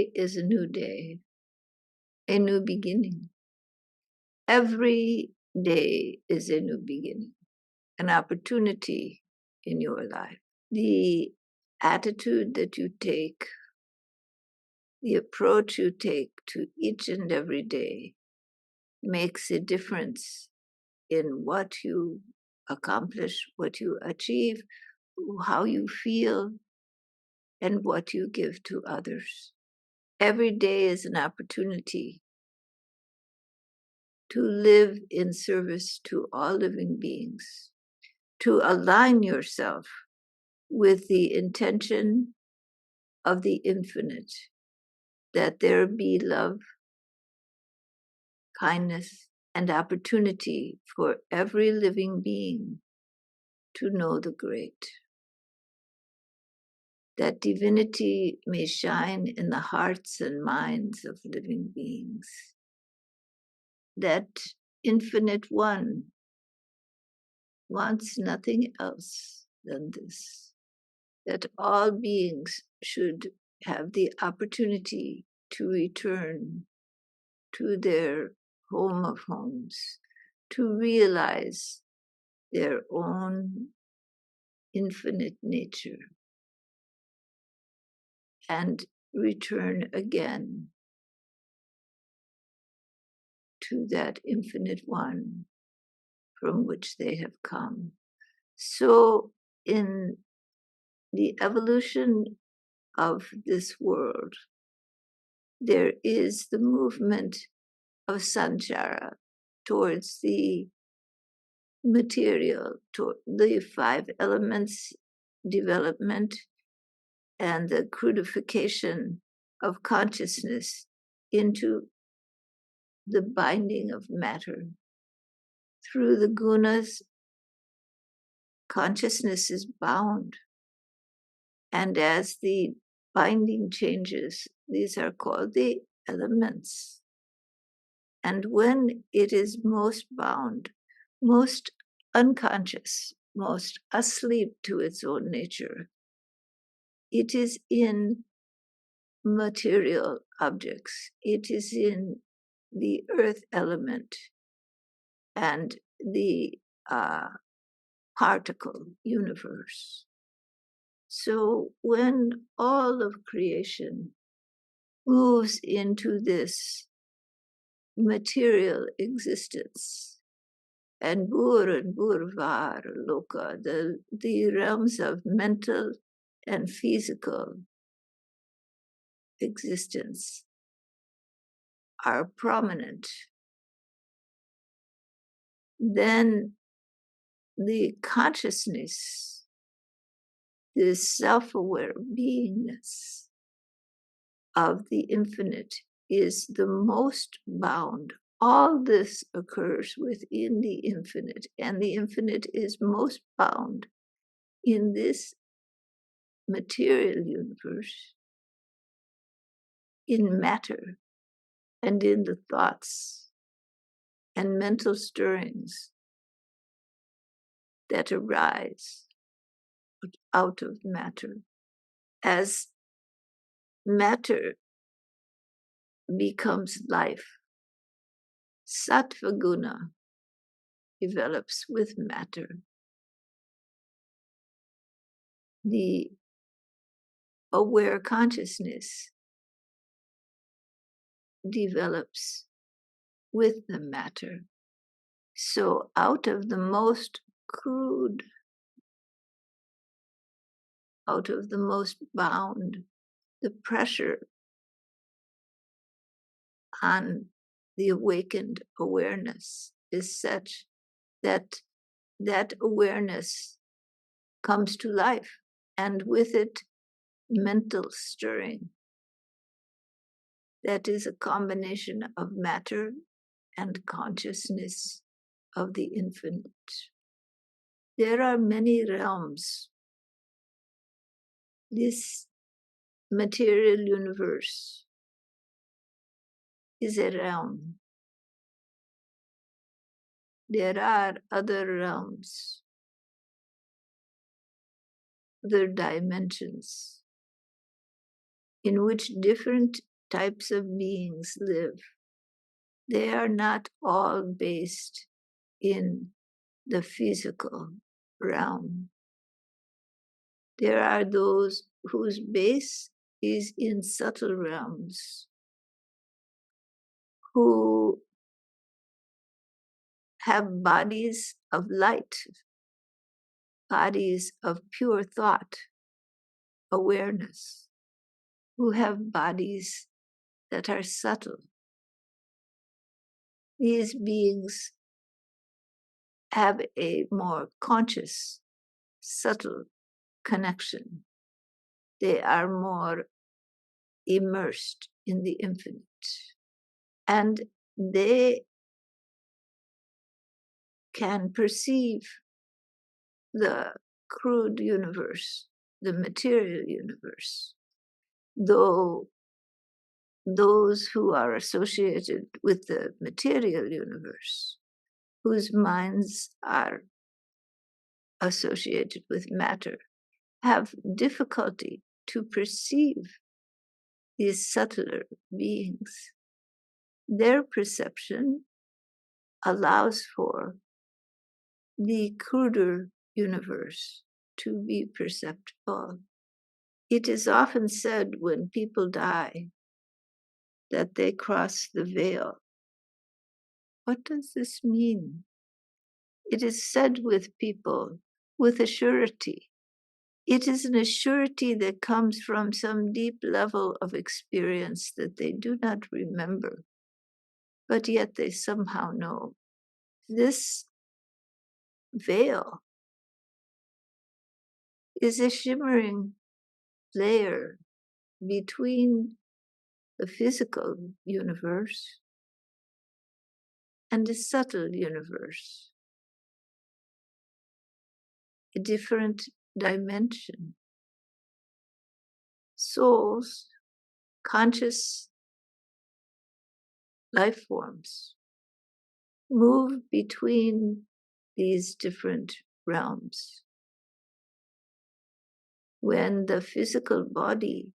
day is a new day, a new beginning. Every day is a new beginning, an opportunity in your life. The attitude that you take, the approach you take to each and every day makes a difference in what you accomplish, what you achieve, how you feel, and what you give to others. Every day is an opportunity to live in service to all living beings, to align yourself with the intention of the infinite, that there be love, kindness, and opportunity for every living being to know the great. That divinity may shine in the hearts and minds of living beings. That infinite one wants nothing else than this. That all beings should have the opportunity to return to their home of homes, to realize their own infinite nature, and return again to that infinite one from which they have come. So in the evolution of this world, there is the movement of sanchara towards the material, toward the 5 elements development, and the crudification of consciousness into the binding of matter. Through the gunas, consciousness is bound. And as the binding changes, these are called the elements. And when it is most bound, most unconscious, most asleep to its own nature, it is in material objects. It is in the earth element and the particle universe. So when all of creation moves into this material existence, and Bur and Burvar Loka, the realms of mental and physical existence, are prominent, then the consciousness, the self-aware beingness of the infinite is the most bound. All this occurs within the infinite, and the infinite is most bound in this material universe, in matter, and in the thoughts and mental stirrings that arise out of matter. As matter becomes life, sattva guna develops with matter. The aware consciousness develops with the matter. So out of the most crude, out of the most bound, the pressure on the awakened awareness is such that that awareness comes to life, and with it, mental stirring. That is a combination of matter and consciousness of the infinite. There are many realms. This material universe is a realm. There are other realms, other dimensions, in which different types of beings live, they are not all based in the physical realm. There are those whose base is in subtle realms, who have bodies of light, bodies of pure thought, awareness, who have bodies that are subtle. These beings have a more conscious, subtle connection. They are more immersed in the infinite. And they can perceive the crude universe, the material universe, though those who are associated with the material universe, whose minds are associated with matter, have difficulty to perceive these subtler beings. Their perception allows for the cruder universe to be perceptible. It is often said when people die that they cross the veil. What does this mean? It is said with people with a surety. It is an assurity that comes from some deep level of experience that they do not remember, but yet they somehow know. This veil is a shimmering layer between the physical universe and the subtle universe, a different dimension. Souls, conscious life forms, move between these different realms. When the physical body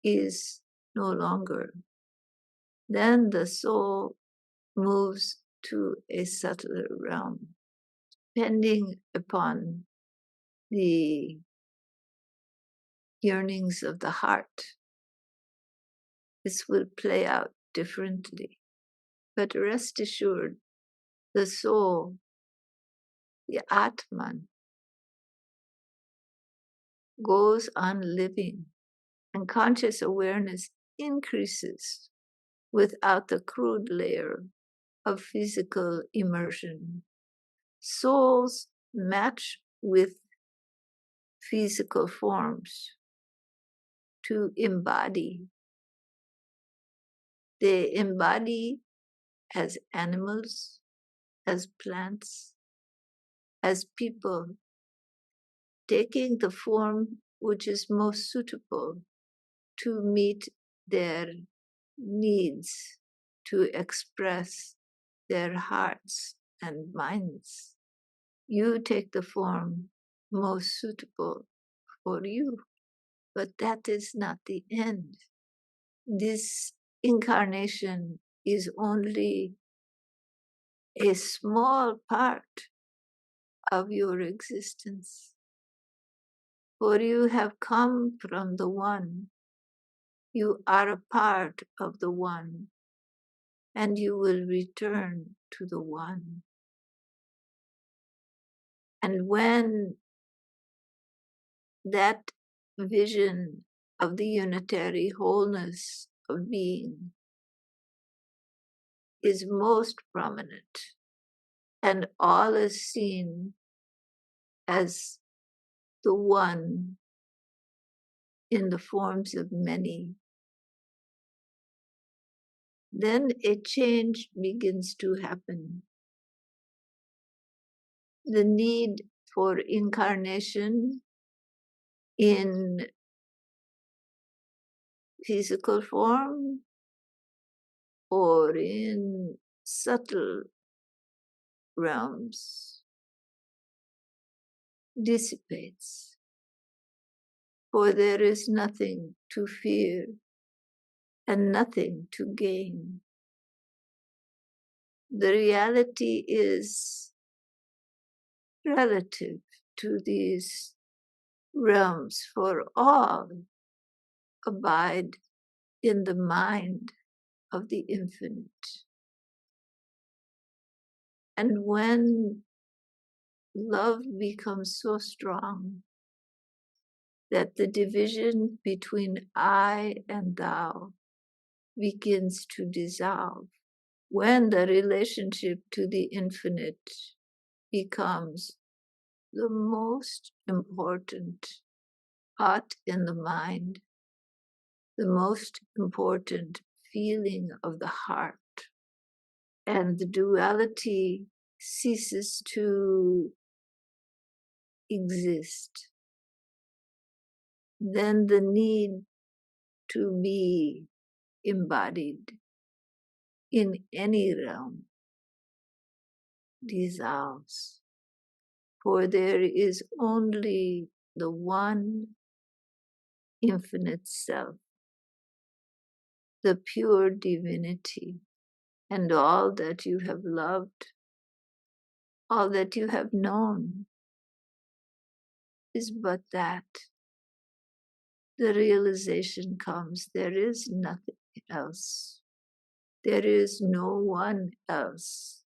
is no longer, then the soul moves to a subtler realm, depending upon the yearnings of the heart. This will play out differently. But rest assured, the soul, the Atman, goes on living, and conscious awareness increases without the crude layer of physical immersion. Souls match with physical forms to embody. They embody as animals, as plants, as people, taking the form which is most suitable to meet their needs, to express their hearts and minds. You take the form most suitable for you, but that is not the end. This incarnation is only a small part of your existence, for you have come from the One. You are a part of the One, and you will return to the One. And when that vision of the unitary wholeness of being is most prominent, and all is seen as the One in the forms of many, then a change begins to happen. The need for incarnation in physical form or in subtle realms dissipates, for there is nothing to fear and nothing to gain. The reality is relative to these realms, for all abide in the mind of the infinite. And when love becomes so strong that the division between I and thou begins to dissolve, when the relationship to the infinite becomes the most important thought in the mind, the most important feeling of the heart, and the duality ceases to exist, then the need to be embodied in any realm dissolves. For there is only the one infinite self, the pure divinity, and all that you have loved, all that you have known is but that. The realization comes, there is nothing else. There is no one else.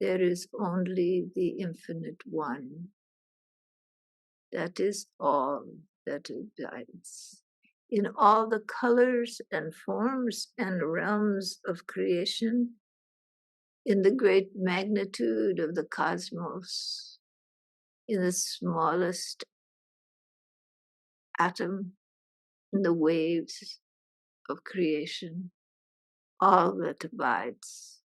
There is only the infinite one. That is all that abides. In all the colors and forms and realms of creation, in the great magnitude of the cosmos, in the smallest atom, in the waves of creation, all that abides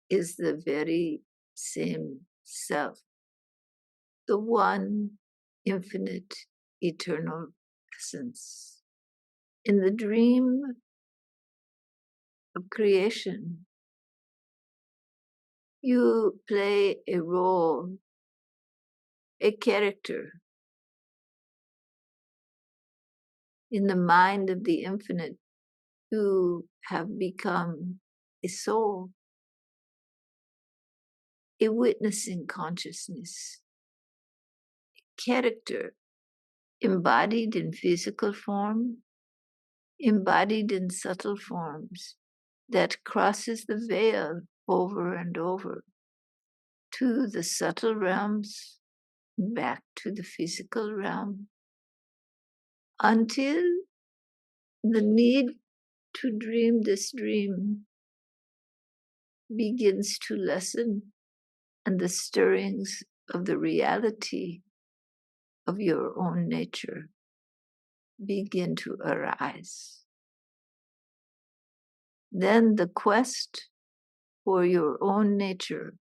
is the very same self, the one infinite eternal essence. In the dream of creation, you play a role, a character in the mind of the infinite. You have become a soul, a witnessing consciousness, a character embodied in physical form, embodied in subtle forms, that crosses the veil over and over to the subtle realms, back to the physical realm, until the need to dream this dream begins to lessen and the stirrings of the reality of your own nature begin to arise. Then the quest for your own nature,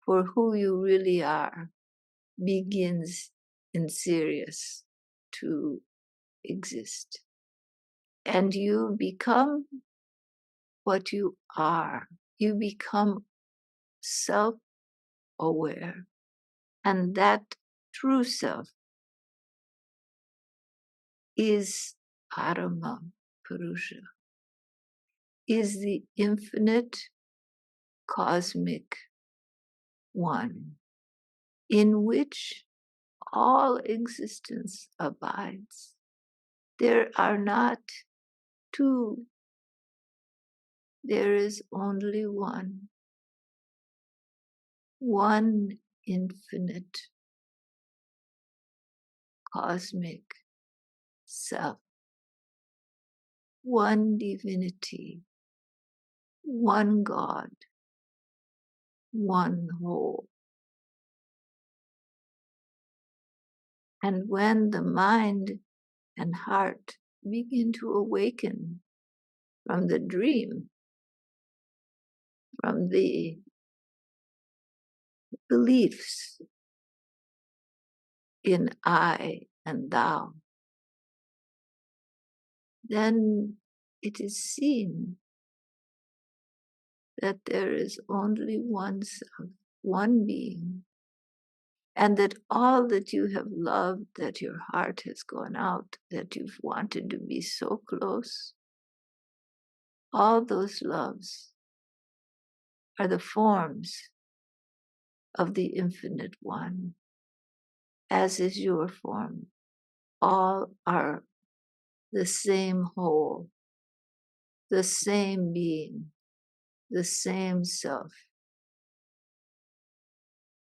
for who you really are, begins in serious to exist. And you become what you are. You become self-aware. And that true self is Parama Purusha, is the infinite cosmic one, in which all existence abides. There are not two, there is only one infinite cosmic self, one divinity, one God, one whole. And when the mind and heart begin to awaken from the dream, from the beliefs in I and thou, then it is seen that there is only one self, one being, and that all that you have loved, that your heart has gone out, that you've wanted to be so close, all those loves are the forms of the Infinite One, as is your form. All are the same whole, the same being, the same self,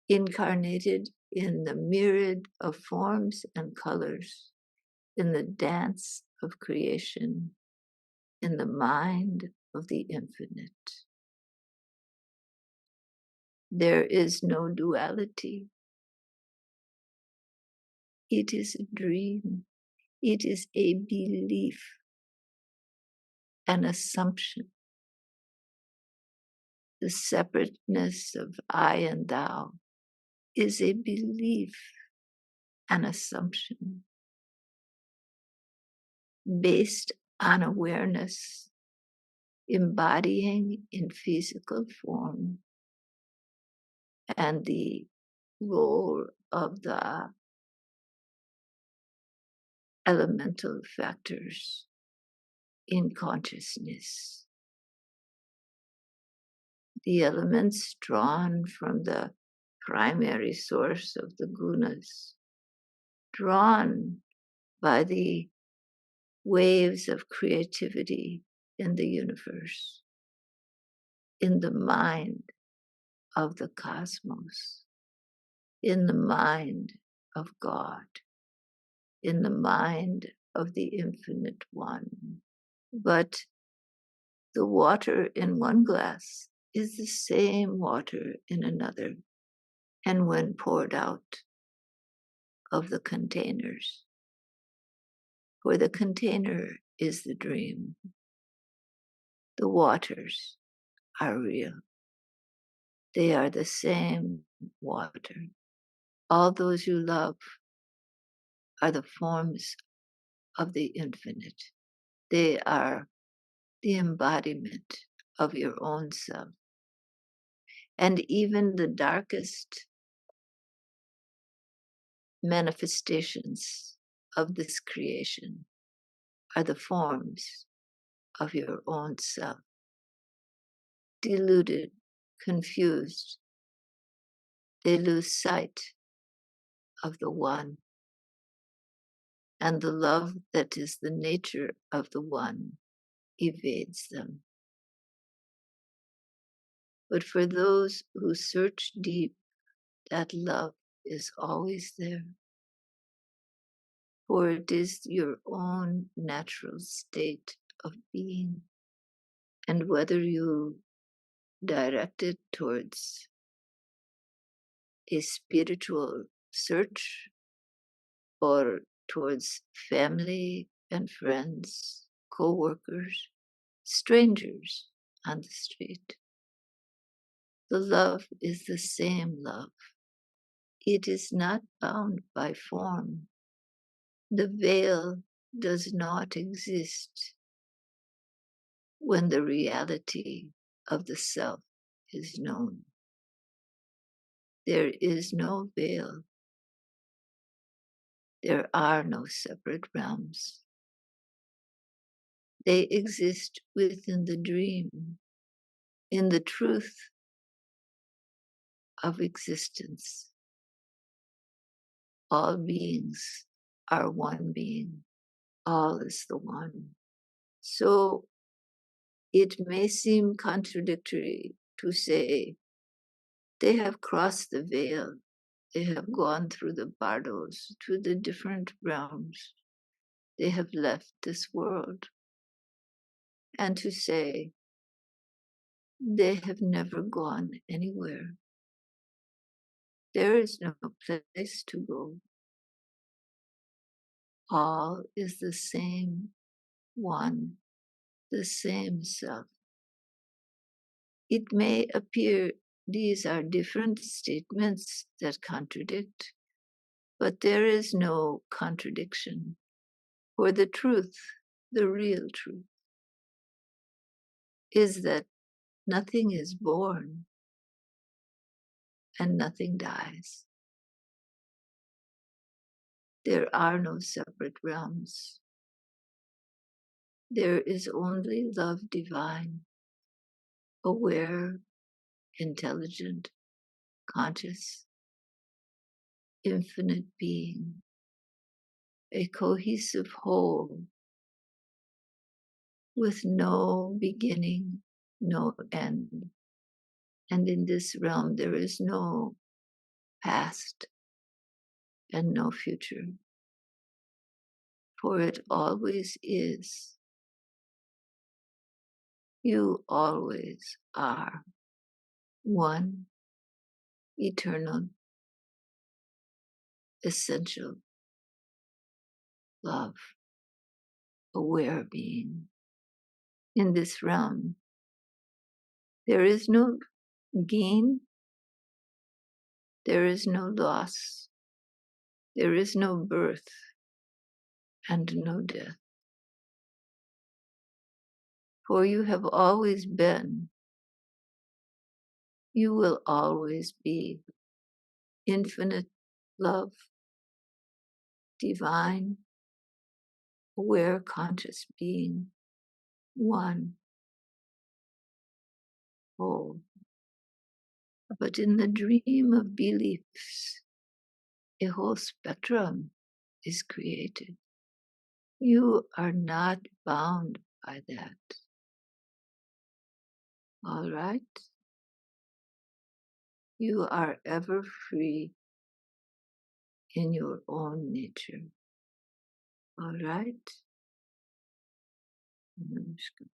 incarnated in the myriad of forms and colors, in the dance of creation, in the mind of the infinite. There is no duality. It is a dream. It is a belief, an assumption. The separateness of I and thou is a belief, an assumption, based on awareness, embodying in physical form and the role of the elemental factors in consciousness. The elements drawn from the primary source of the gunas, drawn by the waves of creativity in the universe, in the mind of the cosmos, in the mind of God, in the mind of the Infinite One. But the water in one glass is the same water in another, and when poured out of the containers, for the container is the dream, the waters are real. They are the same water. All those you love are the forms of the infinite. They are the embodiment of your own self. And even the darkest manifestations of this creation are the forms of your own self. Deluded, confused, they lose sight of the One and the love that is the nature of the One evades them. But for those who search deep, that love is always there, for it is your own natural state of being. And whether you direct it towards a spiritual search or towards family and friends, co-workers, strangers on the street, the love is the same love. It is not bound by form. The veil does not exist when the reality of the self is known. There is no veil. There are no separate realms. They exist within the dream, in the truth of existence. All beings are one being. All is the one. So it may seem contradictory to say they have crossed the veil. They have gone through the bardos to the different realms. They have left this world. And to say they have never gone anywhere. There is no place to go. All is the same one, the same self. It may appear these are different statements that contradict, but there is no contradiction. For the truth, the real truth, is that nothing is born and nothing dies. There are no separate realms. There is only love divine, aware, intelligent, conscious, infinite being, a cohesive whole with no beginning, no end. And in this realm, there is no past and no future, for it always is. You always are one eternal, essential love, aware being. In this realm, there is no gain, there is no loss, there is no birth and no death. For you have always been, you will always be infinite love, divine, aware, conscious being, one, whole. But in the dream of beliefs, a whole spectrum is created. You are not bound by that. All right? You are ever free in your own nature. All right? Namaskar.